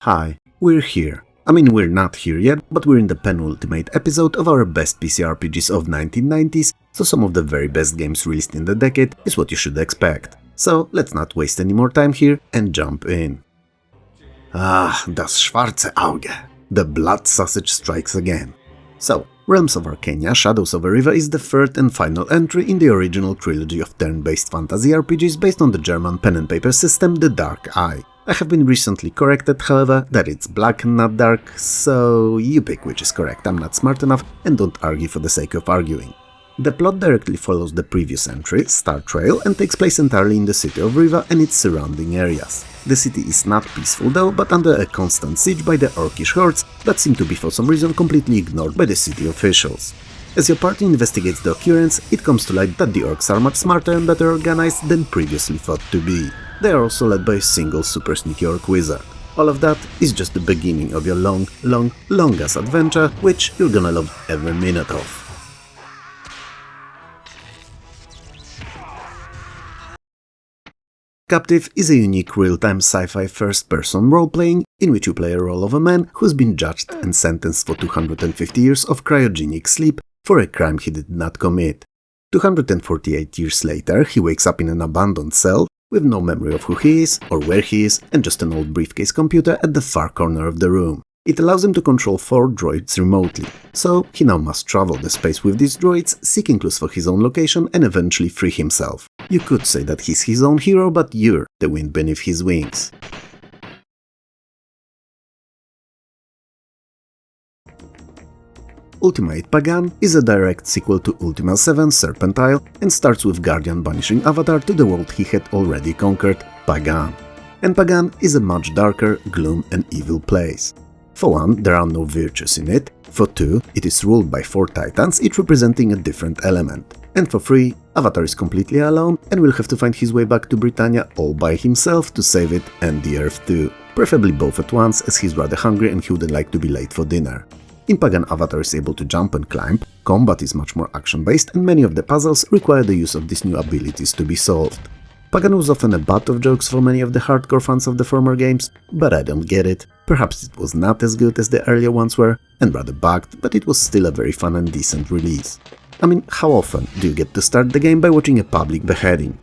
Hi, we're here. I mean, we're not here yet, but we're in the penultimate episode of our best PC RPGs of 1990s, so some of the very best games released in the decade is what you should expect. So let's not waste any more time here and jump in. Ah, das schwarze Auge. The blood sausage strikes again. So, Realms of Arkania, Shadows of Riva is the third and final entry in the original trilogy of turn-based fantasy RPGs based on the German pen and paper system The Dark Eye. I have been recently corrected, however, that it's black and not dark, so you pick which is correct. I'm not smart enough and don't argue for the sake of arguing. The plot directly follows the previous entry, Star Trail, and takes place entirely in the city of Riva and its surrounding areas. The city is not peaceful though, but under a constant siege by the Orcish hordes that seem to be for some reason completely ignored by the city officials. As your party investigates the occurrence, it comes to light that the orcs are much smarter and better organized than previously thought to be. They are also led by a single super sneaky orc wizard. All of that is just the beginning of your long-ass adventure, which you're gonna love every minute of. Captive is a unique real-time sci-fi first-person role-playing in which you play a role of a man who's been judged and sentenced for 250 years of cryogenic sleep for a crime he did not commit. 248 years later, he wakes up in an abandoned cell with no memory of who he is or where he is and just an old briefcase computer at the far corner of the room. It allows him to control 4 droids remotely, so he now must travel the space with these droids, seeking clues for his own location and eventually free himself. You could say that he's his own hero, but you're the wind beneath his wings. Ultima Pagan is a direct sequel to Ultima VII Serpentile and starts with Guardian banishing Avatar to the world he had already conquered, Pagan. And Pagan is a much darker, gloom and evil place. For one, there are no virtues in it, for two, it is ruled by 4 titans, each representing a different element, and for 3, Avatar is completely alone and will have to find his way back to Britannia all by himself to save it and the Earth too, preferably both at once as he's rather hungry and he wouldn't like to be late for dinner. In Pagan, Avatar is able to jump and climb, combat is much more action-based and many of the puzzles require the use of these new abilities to be solved. Pagan was often a butt of jokes for many of the hardcore fans of the former games, but I don't get it. Perhaps it was not as good as the earlier ones were, and rather bugged, but it was still a very fun and decent release. I mean, how often do you get to start the game by watching a public beheading?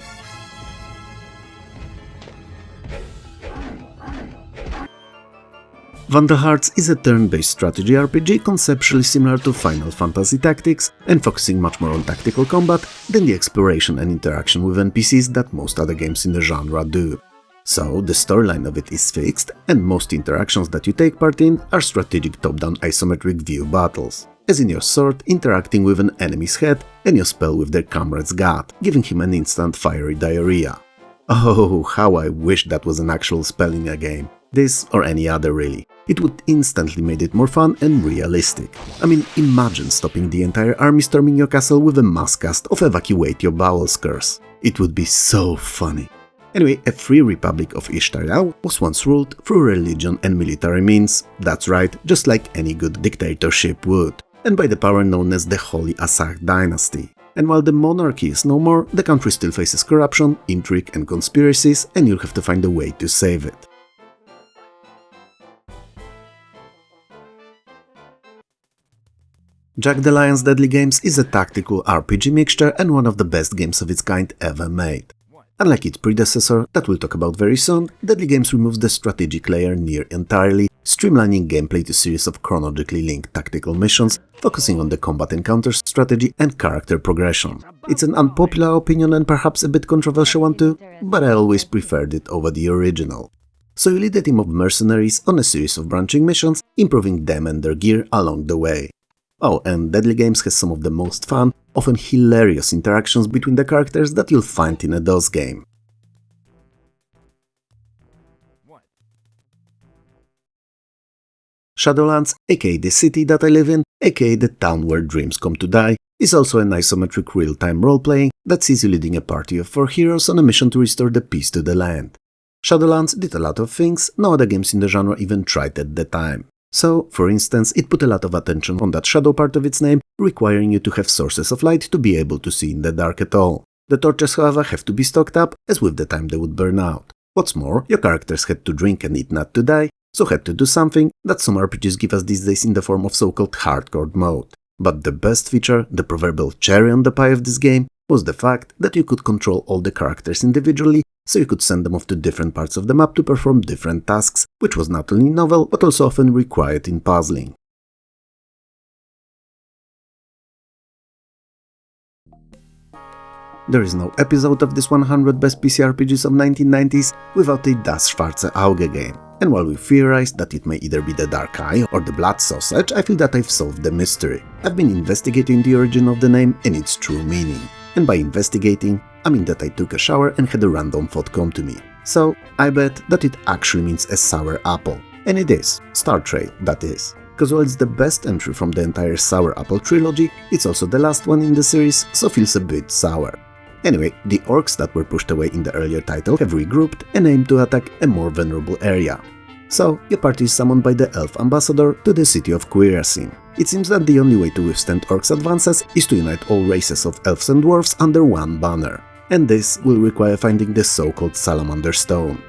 Vandal Hearts is a turn-based strategy RPG conceptually similar to Final Fantasy Tactics and focusing much more on tactical combat than the exploration and interaction with NPCs that most other games in the genre do. So, the storyline of it is fixed, and most interactions that you take part in are strategic top-down isometric view battles, as in your sword interacting with an enemy's head and your spell with their comrade's gut, giving him an instant fiery diarrhea. Oh, how I wish that was an actual spell in a game. This or any other really. It would instantly make it more fun and realistic. I mean, imagine stopping the entire army storming your castle with a mass cast of Evacuate Your Bowels curse. It would be so funny. Anyway, a free republic of Ishar was once ruled through religion and military means, that's right, just like any good dictatorship would, and by the power known as the Holy Asach dynasty. And while the monarchy is no more, the country still faces corruption, intrigue and conspiracies, and you'll have to find a way to save it. Jagged Alliance Deadly Games is a tactical RPG mixture and one of the best games of its kind ever made. Unlike its predecessor, that we'll talk about very soon, Deadly Games removes the strategic layer near entirely, streamlining gameplay to a series of chronologically linked tactical missions, focusing on the combat encounter strategy and character progression. It's an unpopular opinion and perhaps a bit controversial one too, but I always preferred it over the original. So you lead a team of mercenaries on a series of branching missions, improving them and their gear along the way. Oh, and Deadly Games has some of the most fun, often hilarious interactions between the characters that you'll find in a DOS game. Shadowlands, aka the city that I live in, aka the town where dreams come to die, is also an isometric real-time role-playing that sees you leading a party of 4 heroes on a mission to restore the peace to the land. Shadowlands did a lot of things no other games in the genre even tried at the time. So, for instance, it put a lot of attention on that shadow part of its name, requiring you to have sources of light to be able to see in the dark at all. The torches, however, have to be stocked up, as with the time they would burn out. What's more, your characters had to drink and eat not to die, so had to do something that some RPGs give us these days in the form of so-called hardcore mode. But the best feature, the proverbial cherry on the pie of this game, was the fact that you could control all the characters individually, so you could send them off to different parts of the map to perform different tasks, which was not only novel, but also often required in puzzling. There is no episode of this 100 best PC RPGs of 1990s without a Das Schwarze Auge game, and while we theorized that it may either be the Dark Eye or the Blood Sausage, I feel that I've solved the mystery. I've been investigating the origin of the name and its true meaning. And by investigating, I mean that I took a shower and had a random thought come to me. So, I bet that it actually means a sour apple. And it is. Star Trade, that is. Because while it's the best entry from the entire Sour Apple trilogy, it's also the last one in the series, so feels a bit sour. Anyway, the orcs that were pushed away in the earlier title have regrouped and aim to attack a more vulnerable area. So, your party is summoned by the elf ambassador to the city of Quirasin. It seems that the only way to withstand orcs' advances is to unite all races of elves and dwarves under one banner, and this will require finding the so-called Salamander Stone.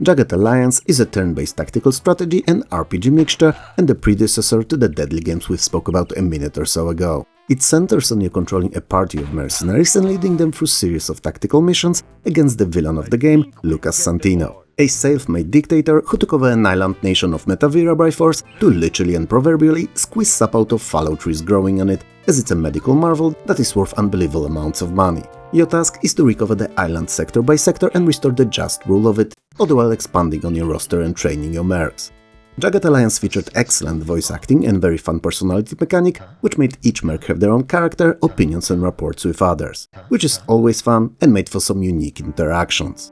Jagged Alliance is a turn-based tactical strategy and RPG mixture and the predecessor to the deadly games we spoke about a minute or so ago. It centers on you controlling a party of mercenaries and leading them through a series of tactical missions against the villain of the game, Lucas Santino, a self-made dictator who took over an island nation of Metavira by force to literally and proverbially squeeze sap out of fallow trees growing on it, as it's a medical marvel that is worth unbelievable amounts of money. Your task is to recover the island sector by sector and restore the just rule of it, all the while expanding on your roster and training your mercs. Jagged Alliance featured excellent voice acting and very fun personality mechanic, which made each merc have their own character, opinions and rapports with others, which is always fun and made for some unique interactions.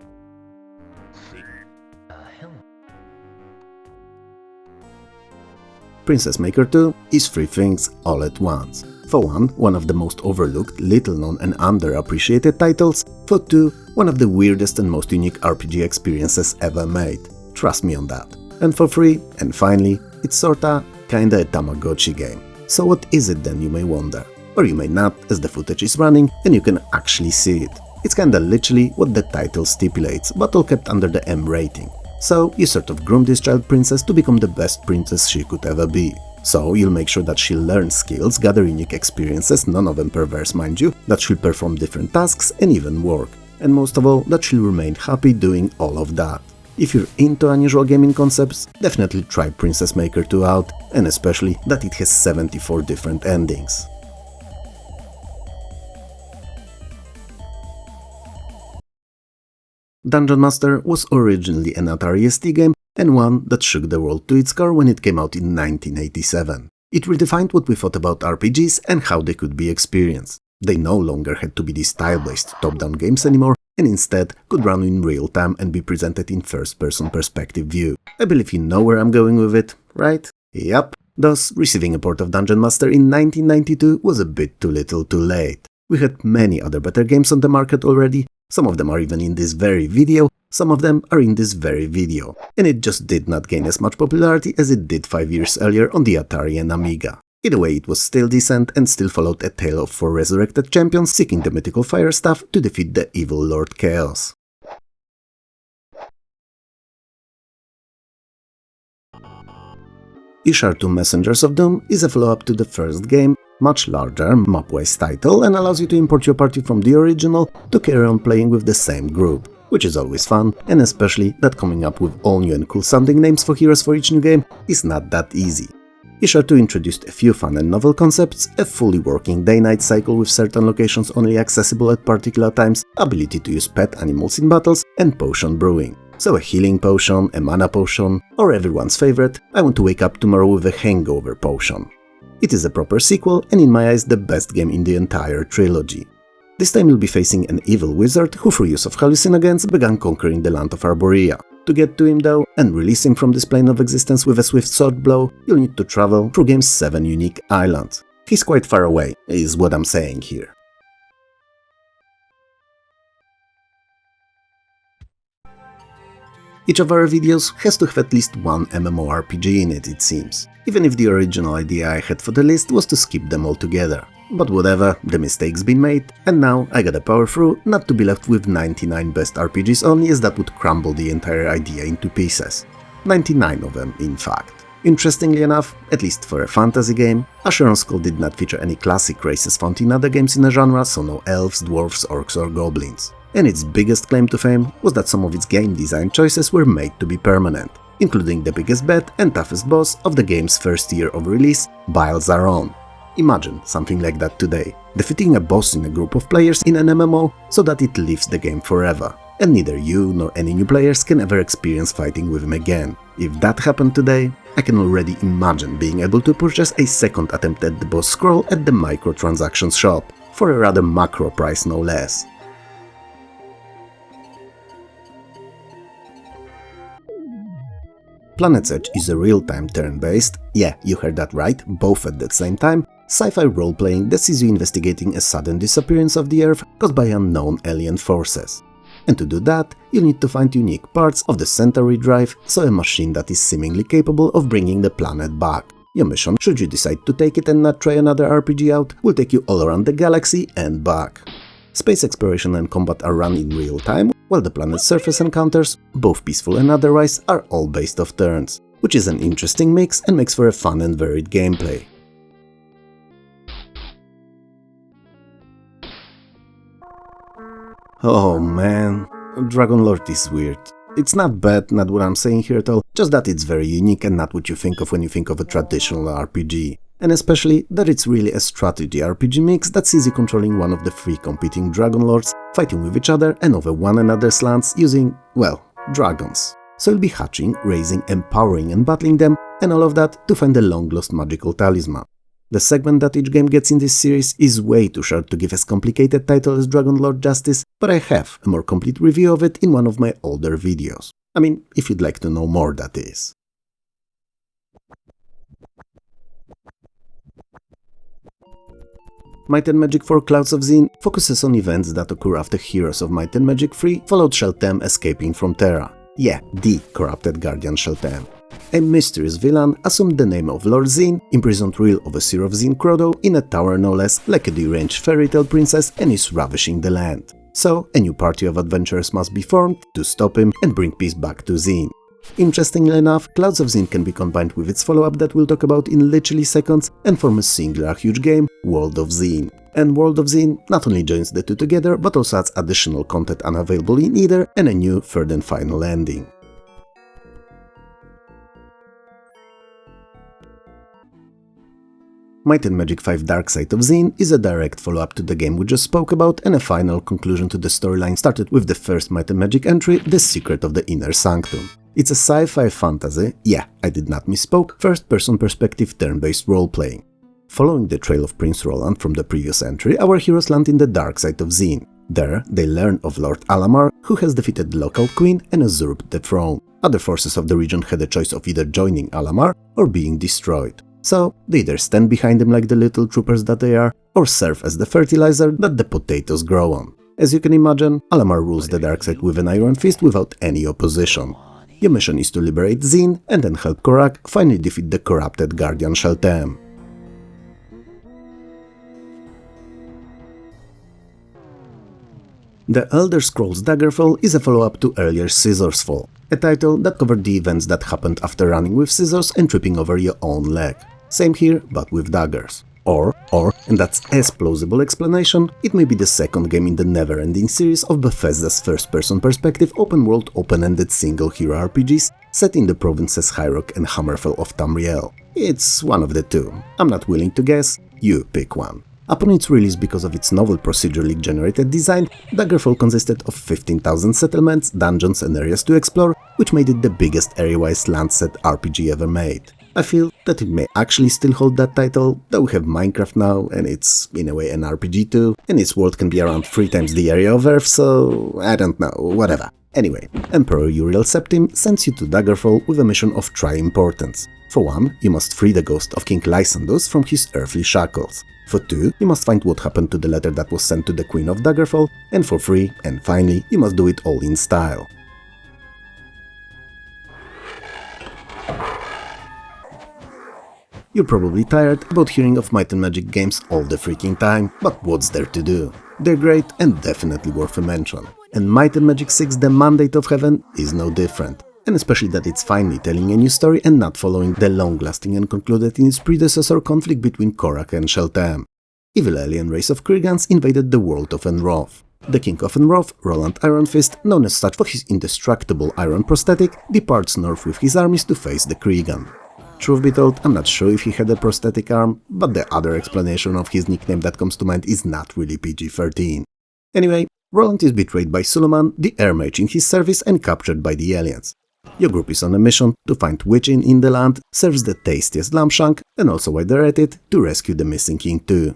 Princess Maker 2 is three things all at once. For one of the most overlooked, little-known and underappreciated titles. For two, one of the weirdest and most unique RPG experiences ever made. Trust me on that. And for three, and finally, it's sorta, kinda a Tamagotchi game. So what is it then, you may wonder? Or you may not, as the footage is running and you can actually see it. It's kinda literally what the title stipulates, but all kept under the M rating. So you sort of groom this child princess to become the best princess she could ever be. So you'll make sure that she'll learn skills, gather unique experiences, none of them perverse mind you, that she'll perform different tasks and even work. And most of all, that she'll remain happy doing all of that. If you're into unusual gaming concepts, definitely try Princess Maker 2 out, and especially that it has 74 different endings. Dungeon Master was originally an Atari ST game, and one that shook the world to its core when it came out in 1987. It redefined what we thought about RPGs and how they could be experienced. They no longer had to be these tile-based top-down games anymore, and instead could run in real time and be presented in first-person perspective view. I believe you know where I'm going with it, right? Yup. Thus, receiving a port of Dungeon Master in 1992 was a bit too little too late. We had many other better games on the market already, some of them are even in this very video, some of them are in this very video, and it just did not gain as much popularity as it did 5 years earlier on the Atari and Amiga. Either way, it was still decent and still followed a tale of 4 resurrected champions seeking the mythical fire staff to defeat the evil Lord Chaos. Ishar 2 Messengers of Doom is a follow-up to the first game, much larger, map-wise title, and allows you to import your party from the original to carry on playing with the same group, which is always fun, and especially that coming up with all new and cool sounding names for heroes for each new game is not that easy. Ishar 2 introduced a few fun and novel concepts, a fully working day-night cycle with certain locations only accessible at particular times, ability to use pet animals in battles, and potion brewing. So a healing potion, a mana potion, or everyone's favorite, I want to wake up tomorrow with a hangover potion. It is a proper sequel and in my eyes the best game in the entire trilogy. This time you'll be facing an evil wizard who through use of hallucinogens began conquering the land of Arborea. To get to him though, and release him from this plane of existence with a swift sword blow, you'll need to travel through game's 7 unique islands. He's quite far away, is what I'm saying here. Each of our videos has to have at least one MMORPG in it, it seems, even if the original idea I had for the list was to skip them all together. But whatever, the mistake's been made, and now I gotta power through not to be left with 99 best RPGs only, as that would crumble the entire idea into pieces. 99 of them, in fact. Interestingly enough, at least for a fantasy game, Asheron's Call did not feature any classic races found in other games in the genre, so no elves, dwarves, orcs or goblins. And its biggest claim to fame was that some of its game design choices were made to be permanent, including the biggest bet and toughest boss of the game's first year of release, Zaron. Imagine something like that today, defeating a boss in a group of players in an MMO so that it lives the game forever, and neither you nor any new players can ever experience fighting with him again. If that happened today, I can already imagine being able to purchase a second attempt at the boss scroll at the microtransactions shop, for a rather macro price no less. Planet's Edge is a real-time turn-based, yeah, you heard that right, both at the same time, sci-fi role-playing that sees you investigating a sudden disappearance of the Earth caused by unknown alien forces. And to do that, you'll need to find unique parts of the Centauri drive, so a machine that is seemingly capable of bringing the planet back. Your mission, should you decide to take it and not try another RPG out, will take you all around the galaxy and back. Space exploration and combat are run in real time, while the planet's surface encounters, both peaceful and otherwise, are all based off turns, which is an interesting mix and makes for a fun and varied gameplay. Oh man, Dragonlord is weird. It's not bad, not what I'm saying here at all, just that it's very unique and not what you think of when you think of a traditional RPG. And especially that it's really a strategy RPG mix that sees you controlling one of the three competing Dragonlords, fighting with each other and over one another's lands using, well, dragons. So you'll be hatching, raising, empowering and battling them, and all of that to find the long-lost magical talisman. The segment that each game gets in this series is way too short to give as complicated title as Dragonlord Justice, but I have a more complete review of it in one of my older videos. I mean, if you'd like to know more, that is. Might and Magic 4 Clouds of Xeen focuses on events that occur after heroes of Might and Magic 3 followed Sheltem escaping from Terra. Yeah, the corrupted guardian Sheltem. A mysterious villain assumed the name of Lord Xeen, imprisoned real overseer of Xeen Krondor in a tower no less like a deranged fairy tale princess, and is ravishing the land. So, a new party of adventurers must be formed to stop him and bring peace back to Xeen. Interestingly enough, Clouds of Xeen can be combined with its follow-up that we'll talk about in literally seconds and form a singular huge game, World of Xeen. And World of Xeen not only joins the two together, but also adds additional content unavailable in either and a new third and final ending. Might and Magic 5 Darkside of Xeen is a direct follow-up to the game we just spoke about and a final conclusion to the storyline started with the first Might and Magic entry, The Secret of the Inner Sanctum. It's a sci-fi fantasy, yeah, I did not misspoke, first-person perspective turn-based role-playing. Following the trail of Prince Roland from the previous entry, our heroes land in the dark side of Xeen. There, they learn of Lord Alamar, who has defeated the local queen and usurped the throne. Other forces of the region had a choice of either joining Alamar or being destroyed. So, they either stand behind him like the little troopers that they are, or serve as the fertilizer that the potatoes grow on. As you can imagine, Alamar rules the dark side with an iron fist without any opposition. Your mission is to liberate Xeen and then help Korak finally defeat the corrupted guardian Sheltem. The Elder Scrolls Daggerfall is a follow-up to earlier Scissors Fall, a title that covered the events that happened after running with scissors and tripping over your own leg. Same here, but with daggers. Or, and that's a plausible explanation, it may be the second game in the never-ending series of Bethesda's first-person perspective open-world open-ended single-hero RPGs set in the provinces Hyrok and Hammerfell of Tamriel. It's one of the two. I'm not willing to guess, you pick one. Upon its release because of its novel procedurally generated design, Daggerfall consisted of 15,000 settlements, dungeons and areas to explore, which made it the biggest area-wise land-set RPG ever made. I feel that it may actually still hold that title, though we have Minecraft now, and it's, in a way, an RPG too, and its world can be around 3 times the area of Earth, so I don't know, whatever. Anyway, Emperor Uriel Septim sends you to Daggerfall with a mission of tri-importance. For one, you must free the ghost of King Lysandus from his earthly shackles. For 2, you must find what happened to the letter that was sent to the Queen of Daggerfall, and for 3, and finally, you must do it all in style. You're probably tired about hearing of Might and Magic games all the freaking time, but what's there to do? They're great and definitely worth a mention. And Might and Magic VI The Mandate of Heaven is no different. And especially that it's finally telling a new story and not following the long-lasting and concluded in its predecessor conflict between Korak and Sheltem. Evil alien race of Kriegans invaded the world of Enroth. The king of Enroth, Roland Ironfist, known as such for his indestructible iron prosthetic, departs north with his armies to face the Kriegan. Truth be told, I'm not sure if he had a prosthetic arm, but the other explanation of his nickname that comes to mind is not really PG-13. Anyway, Roland is betrayed by Suleiman, the air mage in his service, and captured by the aliens. Your group is on a mission to find which inn in the land serves the tastiest lamb shank, and also while they're at it, to rescue the missing king too.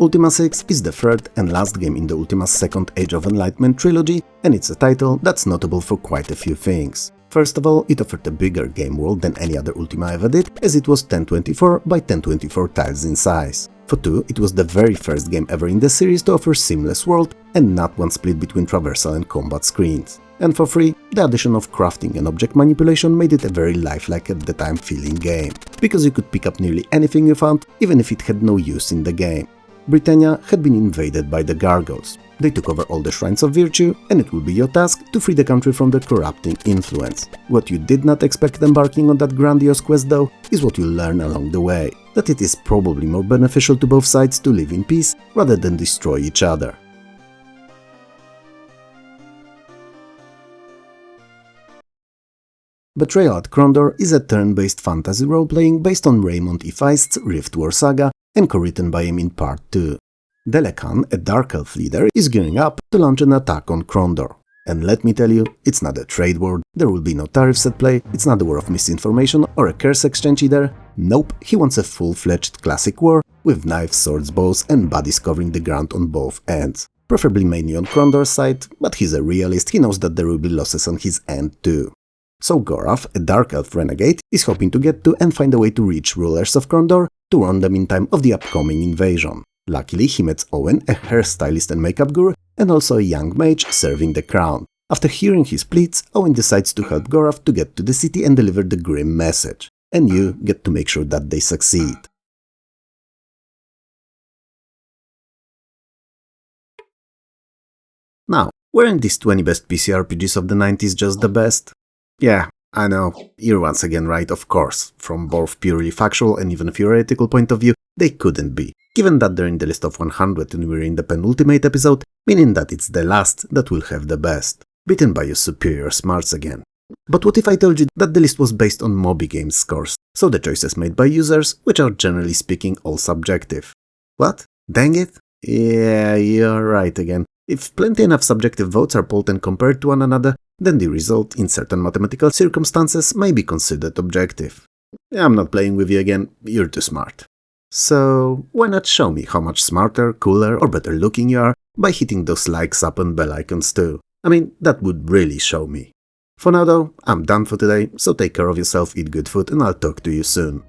Ultima 6 is the third and last game in the Ultima's second Age of Enlightenment trilogy, and it's a title that's notable for quite a few things. First of all, it offered a bigger game world than any other Ultima ever did, as it was 1024 by 1024 tiles in size. For 2, it was the very first game ever in the series to offer seamless world and not one split between traversal and combat screens. And for 3, the addition of crafting and object manipulation made it a very lifelike at the time feeling game, because you could pick up nearly anything you found, even if it had no use in the game. Britannia had been invaded by the Gargoyles. They took over all the Shrines of Virtue, and it will be your task to free the country from their corrupting influence. What you did not expect embarking on that grandiose quest though, is what you'll learn along the way, that it is probably more beneficial to both sides to live in peace rather than destroy each other. Betrayal at Krondor is a turn-based fantasy role-playing based on Raymond E. Feist's Rift War saga and co-written by him in Part 2. Delekan, a Dark Elf leader, is gearing up to launch an attack on Krondor. And let me tell you, it's not a trade war, there will be no tariffs at play, it's not a war of misinformation or a curse exchange either. Nope, he wants a full-fledged classic war, with knives, swords, bows and bodies covering the ground on both ends. Preferably mainly on Krondor's side, but he's a realist, he knows that there will be losses on his end too. So Gorath, a Dark Elf renegade, is hoping to get to and find a way to reach rulers of Krondor to warn them in time of the upcoming invasion. Luckily, he meets Owen, a hairstylist and makeup guru, and also a young mage serving the crown. After hearing his pleas, Owen decides to help Gorath to get to the city and deliver the grim message. And you get to make sure that they succeed. Now, weren't these 20 best PC RPGs of the 90s just the best? Yeah, I know, you're once again right, of course. From both purely factual and even theoretical point of view, they couldn't be, given that they're in the list of 100 and we're in the penultimate episode, meaning that it's the last that will have the best, beaten by your superior smarts again. But what if I told you that the list was based on Moby Games scores, so the choices made by users, which are generally speaking all subjective? What? Dang it? Yeah, you're right again. If plenty enough subjective votes are polled and compared to one another, then the result, in certain mathematical circumstances, may be considered objective. I'm not playing with you again, you're too smart. So, why not show me how much smarter, cooler or better looking you are by hitting those likes up and bell icons too? I mean, that would really show me. For now though, I'm done for today, so take care of yourself, eat good food, and I'll talk to you soon.